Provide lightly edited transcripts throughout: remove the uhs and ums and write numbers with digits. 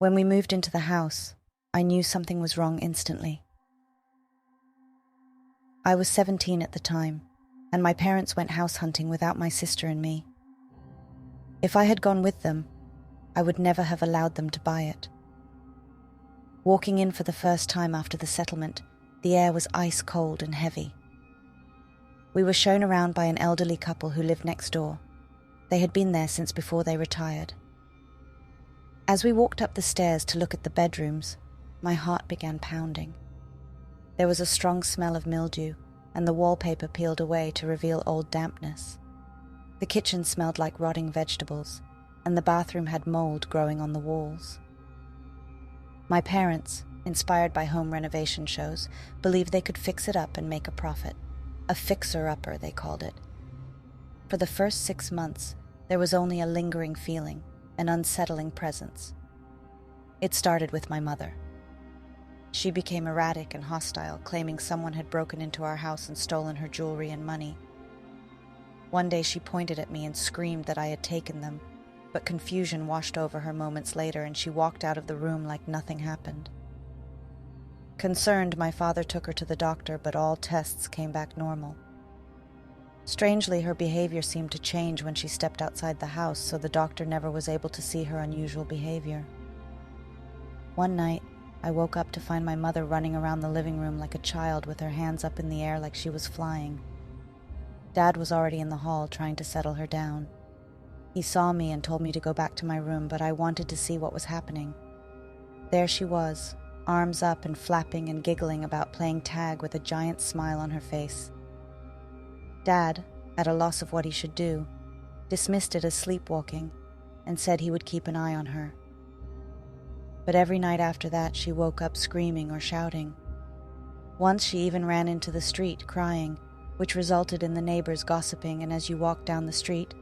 When we moved into the house, I knew something was wrong instantly. I was 17 at the time, and my parents went house hunting without my sister and me. If I had gone with them, I would never have allowed them to buy it. Walking in for the first time after the settlement, the air was ice cold and heavy. We were shown around by an elderly couple who lived next door. They had been there since before they retired. As we walked up the stairs to look at the bedrooms, my heart began pounding. There was a strong smell of mildew, and the wallpaper peeled away to reveal old dampness. The kitchen smelled like rotting vegetables, and the bathroom had mold growing on the walls. My parents, inspired by home renovation shows, believed they could fix it up and make a profit. A fixer-upper, they called it. For the first 6 months, there was only a lingering feeling, an unsettling presence. It started with my mother. She became erratic and hostile, claiming someone had broken into our house and stolen her jewelry and money. One day she pointed at me and screamed that I had taken them, but confusion washed over her moments later and she walked out of the room like nothing happened. Concerned, my father took her to the doctor, but all tests came back normal. Strangely, her behavior seemed to change when she stepped outside the house, so the doctor never was able to see her unusual behavior. One night, I woke up to find my mother running around the living room like a child with her hands up in the air like she was flying. Dad was already in the hall trying to settle her down. He saw me and told me to go back to my room, but I wanted to see what was happening. There she was, arms up and flapping and giggling about playing tag with a giant smile on her face. Dad, at a loss of what he should do, dismissed it as sleepwalking and said he would keep an eye on her. But every night after that, she woke up screaming or shouting. Once she even ran into the street crying, which resulted in the neighbors gossiping, and as you walked down the street,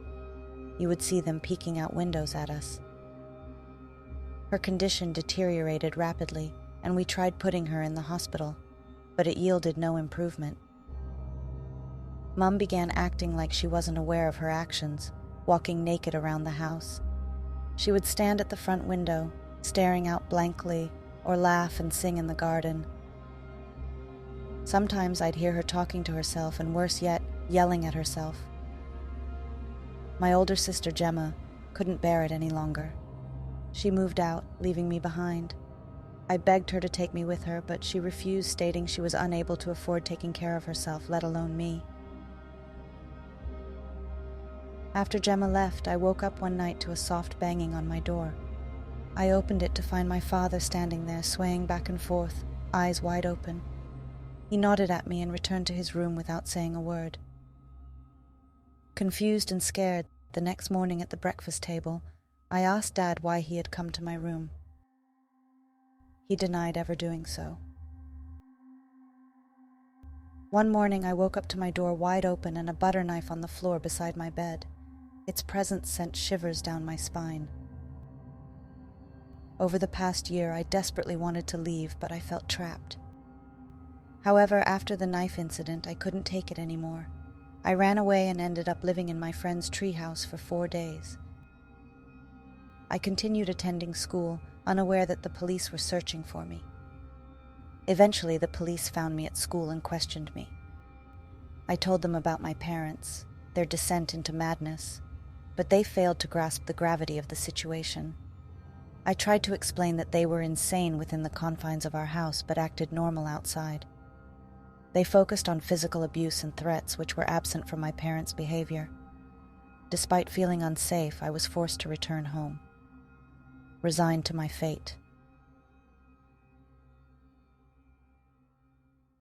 you would see them peeking out windows at us. Her condition deteriorated rapidly, and we tried putting her in the hospital, but it yielded no improvement. Mum began acting like she wasn't aware of her actions, walking naked around the house. She would stand at the front window, staring out blankly, or laugh and sing in the garden. Sometimes I'd hear her talking to herself, and worse yet, yelling at herself. My older sister Gemma couldn't bear it any longer. She moved out, leaving me behind. I begged her to take me with her, but she refused, stating she was unable to afford taking care of herself, let alone me. After Gemma left, I woke up one night to a soft banging on my door. I opened it to find my father standing there, swaying back and forth, eyes wide open. He nodded at me and returned to his room without saying a word. Confused and scared, the next morning at the breakfast table, I asked Dad why he had come to my room. He denied ever doing so. One morning I woke up to my door wide open and a butter knife on the floor beside my bed. Its presence sent shivers down my spine. Over the past year, I desperately wanted to leave, but I felt trapped. However, after the knife incident, I couldn't take it anymore. I ran away and ended up living in my friend's treehouse for 4 days. I continued attending school, unaware that the police were searching for me. Eventually, the police found me at school and questioned me. I told them about my parents, their descent into madness, but they failed to grasp the gravity of the situation. I tried to explain that they were insane within the confines of our house, but acted normal outside. They focused on physical abuse and threats, which were absent from my parents' behavior. Despite feeling unsafe, I was forced to return home, resigned to my fate.